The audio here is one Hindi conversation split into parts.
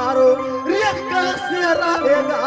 तारो रे कैसे रहेगा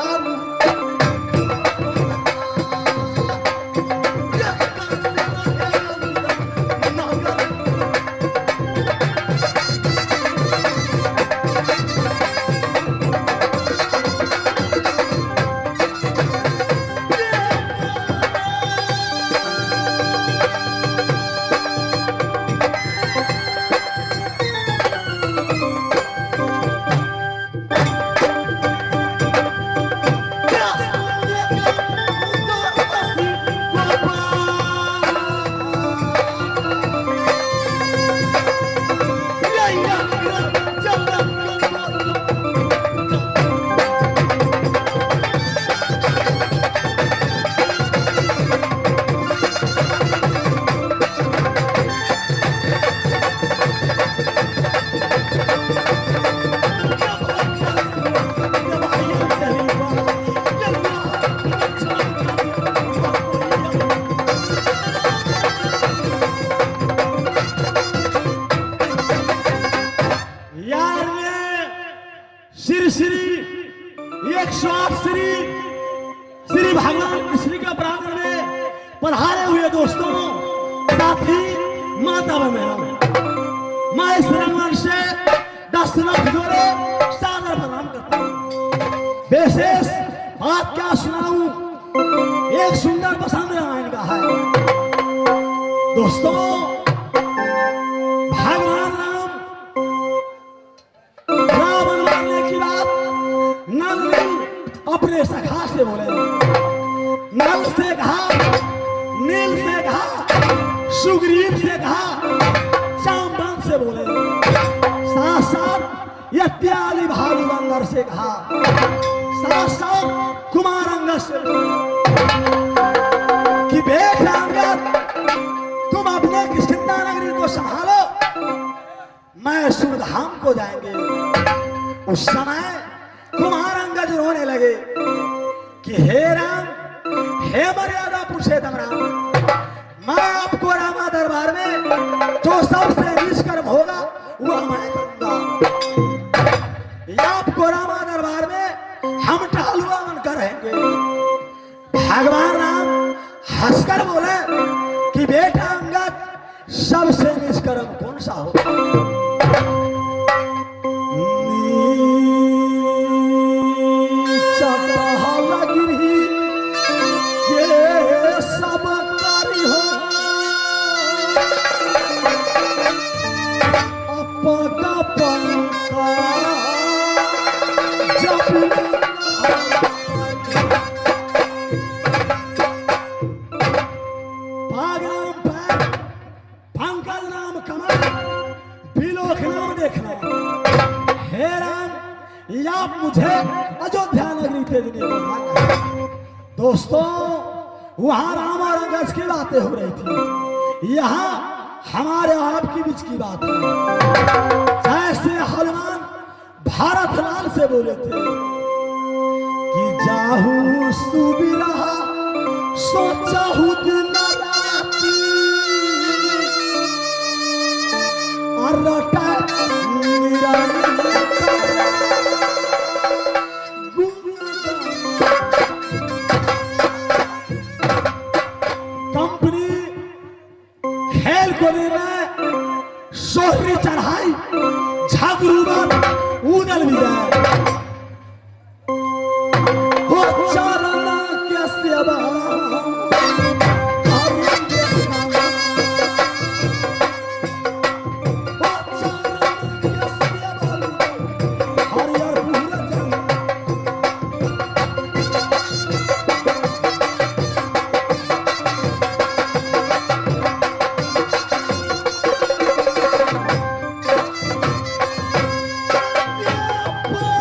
श्री भगवान कृष्ण के प्रांगण में पधारे हुए दोस्तों, साथी, माता बहनों, मैं इस रंगमंच से 10 लाख जोड़े सादर प्रणाम करता हूँ। विशेष बात क्या सुनाऊं, एक सुंदर पसंद रामायण का है दोस्तों। भगवान रावण मारने की बात नल अपने सखा से बोले, नल से कहा, नील से कहा, सुग्रीव से कहा, जामवंत से बोले, साथ साथ इत्यादि भालू बंदर से कहा, साथ साथ कुमारंगद से कि बेटा अंगद तुम अपने किष्किंधा नगरी को संभालो, मैं सुरधाम को जाएंगे। उस समय कुमारंगद रोने लगे कि हे राम, हे मर्यादा पुरुषोत्तम राम, मैं आपको रामा दरबार में जो सबसे निष्कर्म होगा वह मैं करूंगा। आपको रामा दरबार में हम टहलुआ बनकर रहेंगे। भगवान राम हंसकर बोले कि बेटा अंगद सबसे निष्कर्म कौन सा होगा? आप मुझे अयोध्या नगरी भेजने को मांगा। दोस्तों, वहां राम और अंगद की बातें हो रही थी, यहाँ हमारे आपकी बीच की बात है। जैसे हनुमान भारत लाल से बोले थे कि जाहू सुबिरा सोचाहू दिन राती और रटा सोहरी चढ़ाई झगरूबन उदल भी जाए हो चरना के सेवा Whoa!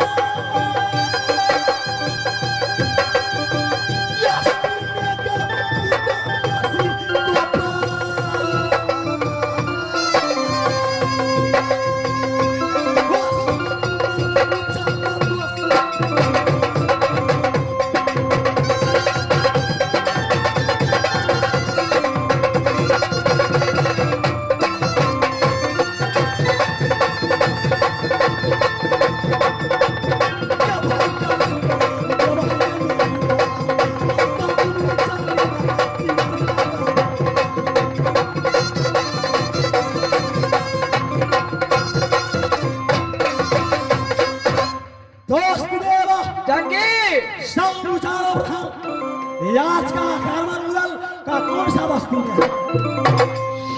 दुनिया।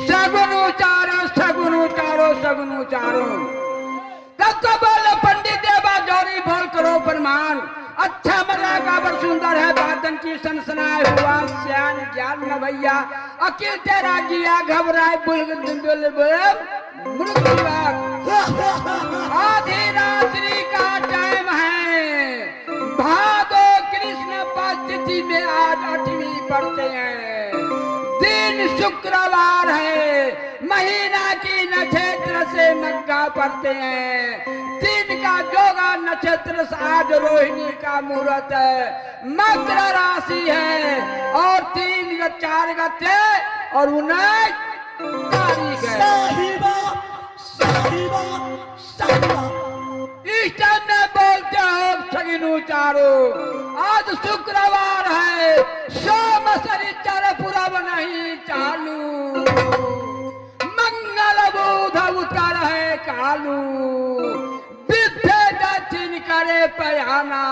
सगुन उचारो सगुन उचारो सगुन उचारो। तब तो बोलो पंडित देवा गौरी बोल करो प्रमाण। अच्छा मजा काबर सुंदर है बादन की सनसनाए हुआ श्यान ज्ञान न भैया अकिल तेरा जिया घबराए आधी रात्रि का टाइम है भादो कृष्ण पाठ्यति में आज 8वीं पढ़ते हैं। दिन शुक्रवार है महीना की नक्षत्र से मग्गा पढ़ते हैं। दिन का जोगा नक्षत्र से आज रोहिणी का मुहूर्त है। मकर राशि है और 3 4 गते और 19 तारीख है। साहिबा साहिबा साहिबा इस टाइम में बोलते हो सगिनु चारो। आज शुक्रवार है सोम शनिचर पूरब नहीं चालू मंगल बुध उत्तर है कालू विद्या दक्षिण करे पयाना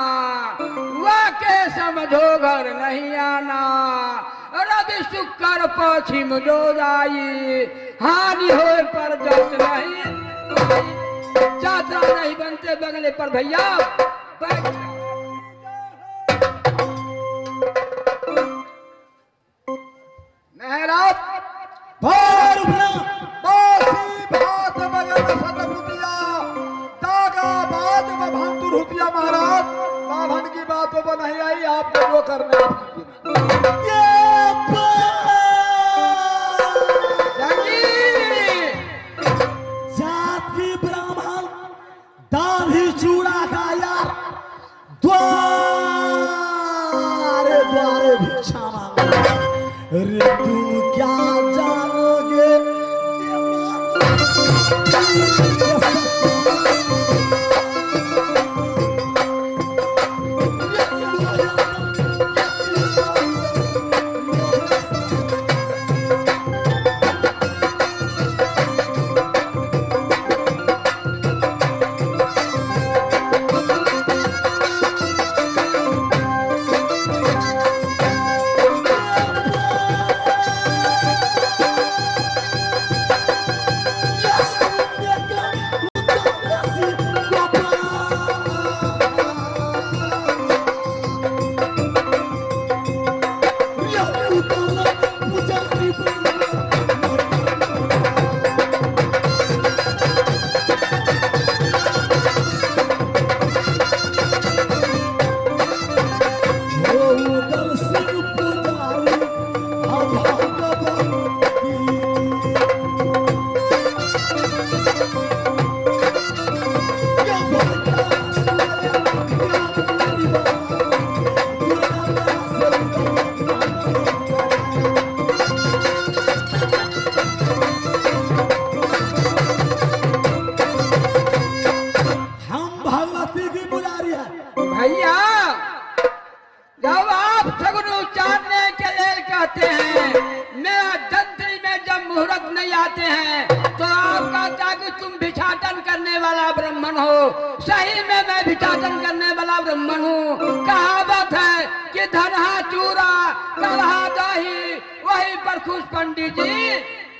वाके समझो घर नहीं आना। रवि शुक्र पश्चिम जो जाई हानि हो पर जस नहीं यात्रा नहीं बनते बंगले पर भैया मेहराब भार उठना बासी भात बगल सतपुतिया दागा बात में भंतुर हुतिया महाराज बाभन की बातों पर नहीं आई आपने जो करना है आप कीजिए। ये जाति ब्राह्मण दाढ़ी चूड़ा का यार द्वारे द्वारे भिक्षा मांगा। अरे तुम क्या जानोगे भैया जब आप सगुन उच्चारने के लिए कहते हैं मेरा जंत्री में जब मुहूर्त नहीं आते हैं तो आप कहता कि तुम भिक्षाटन करने वाला ब्राह्मण हो। सही में मैं भिक्षाटन करने वाला ब्राह्मण हूँ। कहावत है कि धनहा चूरा कलहा दही वही पर खुश पंडित जी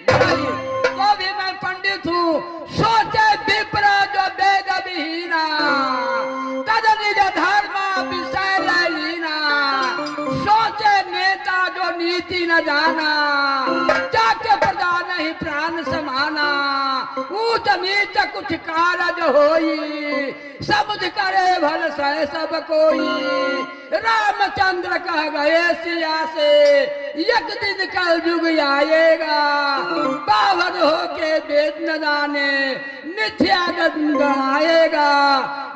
तो भी मैं पंडित हूँ। सोचे विप्र जो वेद विहीना तद निज धर्म विषय लहीना। सोचे नेता जो नीति न जाना जाके प्रजा नहीं प्राण समाना। ऊंच नीच कुछ कारज होई समझ करे भल सह सब कोई। रामचंद्र कह गए सिया से एक दिन कल युग आएगा बावन होके वेद न जाने मिथ्या गणाएगा।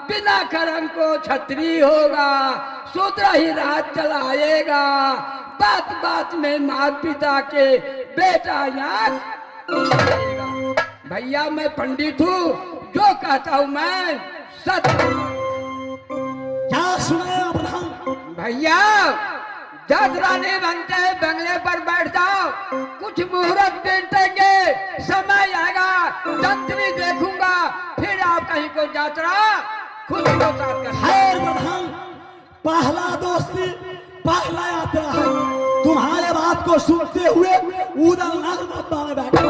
बिना कर्म को छत्री होगा शूद्र ही राज चलाएगा। बात बात में माता पिता के बेटा याद भैया मैं पंडित हूँ जो कहता हूँ मैं सत्य। क्या सुनाया ब्राह्मण भैया जज रानी बनते बंगले पर बैठ जाओ कुछ मुहूर्त देंगे समय आएगा जंत्री देखूंगा फिर आप कहीं को यात्रा खुद को साथ कर। खैर ब्राह्मण पहला दोस्ती पहला यात्रा है। तुम्हारे बात को सुनते हुए उदल नाग मब्बा में बैठा।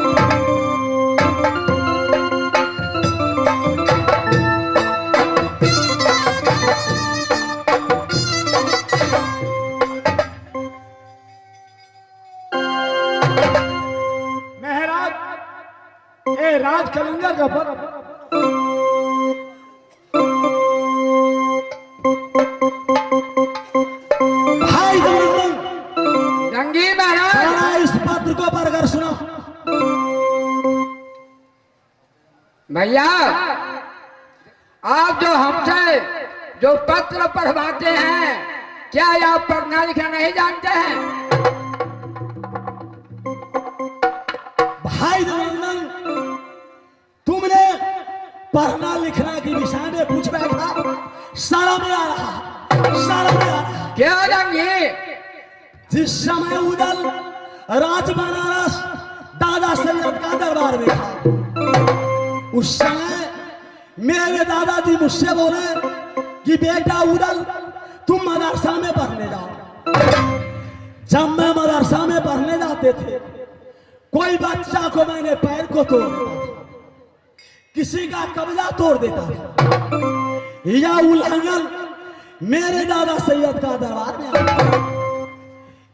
महाराज ए राज कलिंगर का पद भाई जबरदस्त जंगी महाराज जरा इस पत्र को पढ़कर सुनो। भैया आप जो हमसे जो पत्र पढ़वाते हैं, क्या आप पढ़ना लिखना नहीं जानते हैं? भाई जबरदस्त तुमने पढ़ना लिखना के विषय में पूछ बैठा, शर्म में आ रहा, शर्म में आ रहा। क्या जंगी? जिस समय उदल राज बनारस दादा सैयद का दरबार में था, उस समय मेरे दादाजी मुझसे बोले कि बेटा उदल तुम मदरसा में पढ़ने जाओ। जब मैं मदरसा में पढ़ने जाते थे, कोई बच्चा को मैंने पैर को तोड़ देता था, किसी का कब्जा तोड़ देता था, या उल्लंघन मेरे दादा सैयद का दरबार में आता।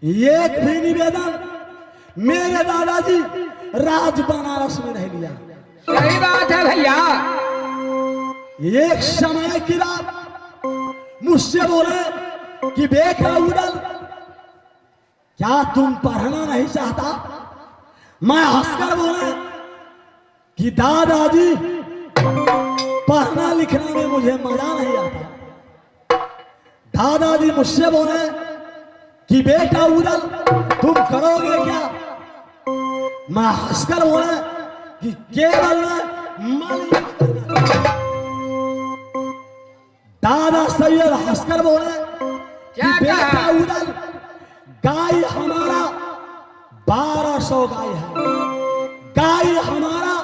एक भी निवेदन मेरे दादाजी राज बनारस में रह गया। सही बात है भैया। एक समय की रात मुझसे बोले कि बेटा उदल क्या तुम पढ़ना नहीं चाहता? मैं हंसकर बोले कि दादाजी पढ़ना लिखने में मुझे मजा नहीं आता। दादाजी मुझसे बोले कि बेटा उदल तुम करोगे क्या? मैं हंसकर बोले कि केवल दादा सैयद हंसकर बोले कि बेटा उदल गाय हमारा 1200 गाय है, गाय हमारा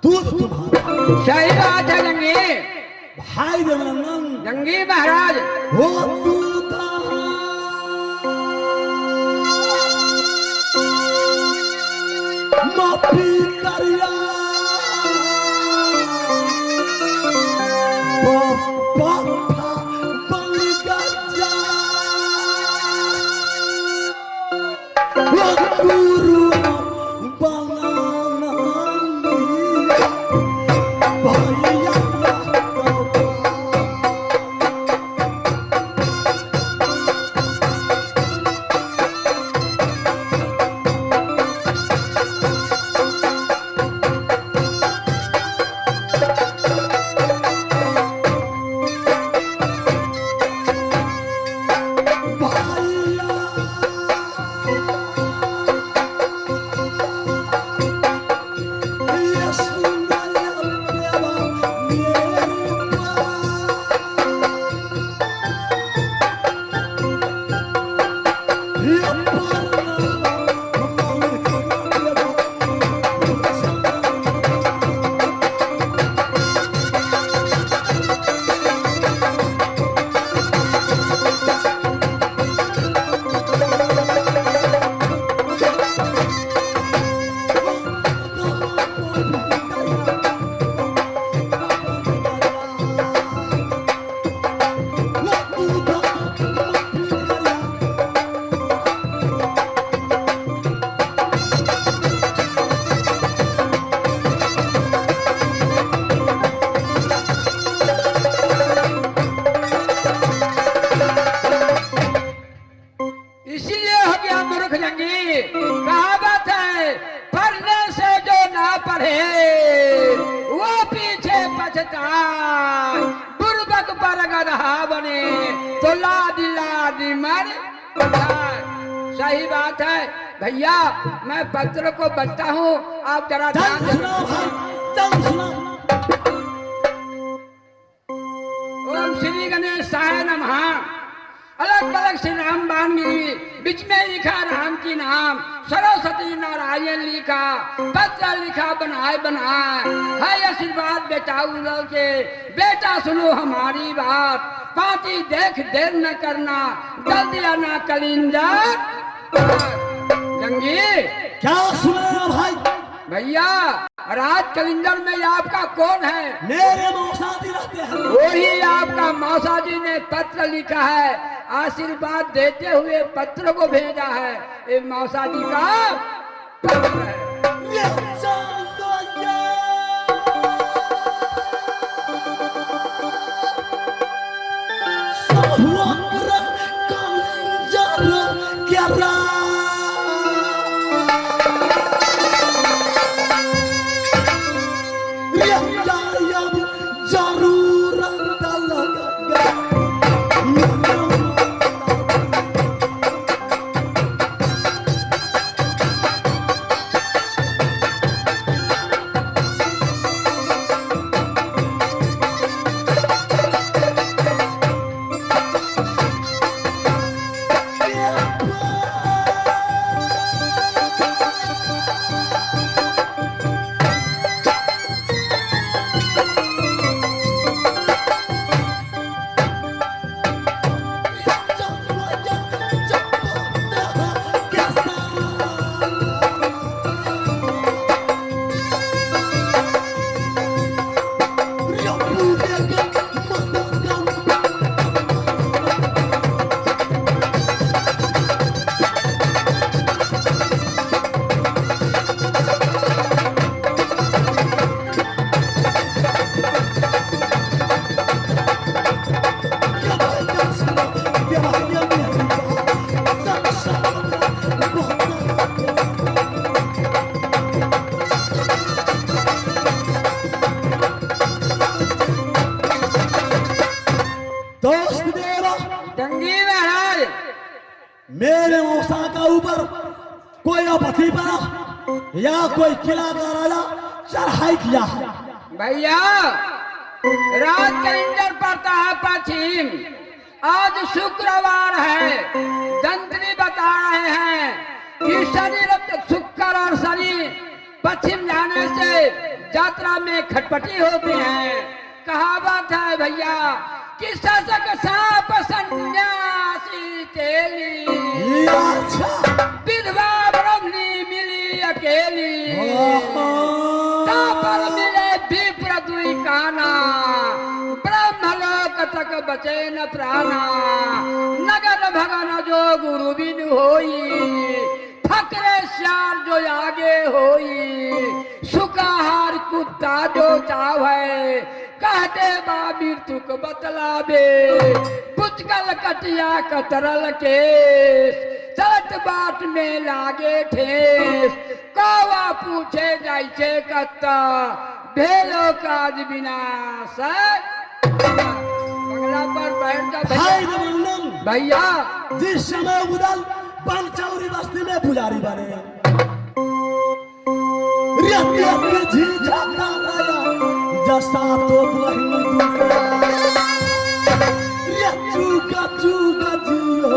दूध तुम्हारा। सही बात है जंगी। भाई जबरदस्त जंगी महाराज वो दूध माफी करिया बाबा बन गया वो गुरु बनाना भैया बुर्बक पर गधा बने तो लादी लादी मर जाए। सही बात है भैया। मैं पत्र को बचता हूँ, आप जरा ध्यान देना। ओम श्री गणेशाय नमः। अलग अलग श्री राम बानी, बीच में लिखा राम की नाम, सरस्वती नारायण लिखा, पत्र लिखा बनाए बनाए है आशीर्वाद बेटा उदल के। बेटा सुनो हमारी बात, पाती देख देर न करना, जल्दी आना कलिंजा। जंगी क्या सुना भाई? भैया, राज कलिंदर में आपका कौन है? मेरे मौसादी रहते हैं। वही आपका मौसा जी ने पत्र लिखा है, आशीर्वाद देते हुए पत्र को भेजा है। ये मौसा जी का पत्र है। ये चलो ये। सहुआरा कलिंदर क्या मेरे मौसा का ऊपर कोई आपत्ति पड़ा या कोई किला का राजा चढ़ाई किया है? भैया, राज कलिंदर पड़ता है पश्चिम। आज शुक्रवार है। तंत्री बता रहे हैं कि शनि, शुक्र और शनि पश्चिम जाने से यात्रा में खटपटी होती है। कहावत है भैया कि शासक साप सन्यासी तेली, विधवा ब्रह्मणी मिली अकेली, पर मिले विप्र दुई काना, ब्रह्मलोक तक बचे न प्राणा, नगर भगन जो गुरु बिन होई, फकरे श्यार जो आगे होई, सुखाहार कुत्ता जो चावे, कहते बा मृत्यु को बतलावे, पुचकल कटिया कतरल केस, चलत बाट में लागे ठेस, कौवा पूछे जाइछे कत्ता, भेलो काज विनाश। बंगला पर बैठ जा भैया। जिस समय उदल बनचौरी बस्ती में पुजारी बने, जसा तो चूका चूका जी हो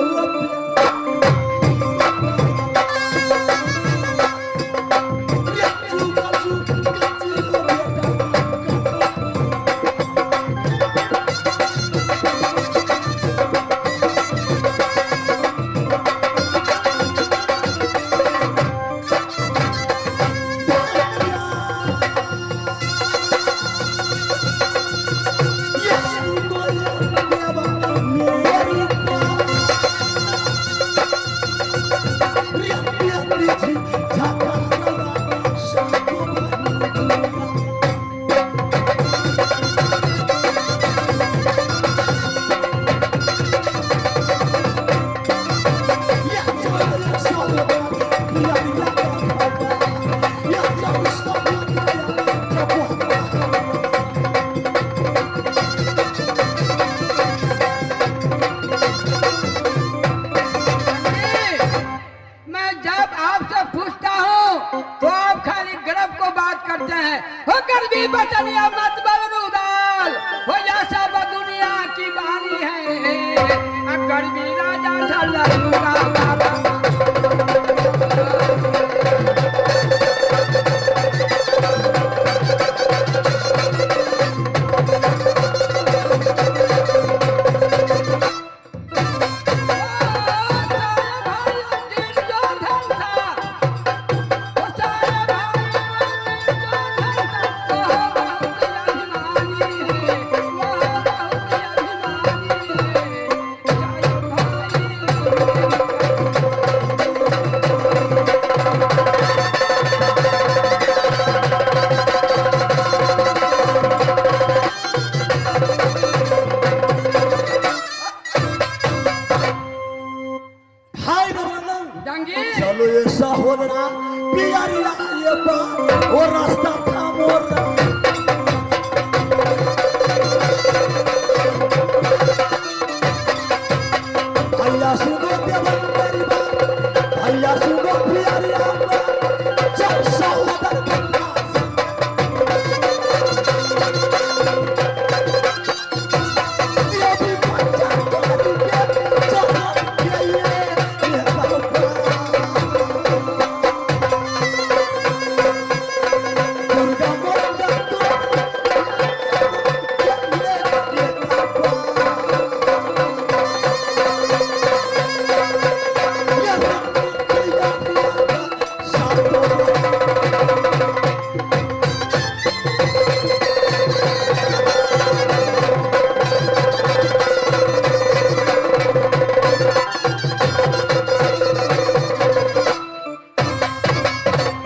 बचनिया मत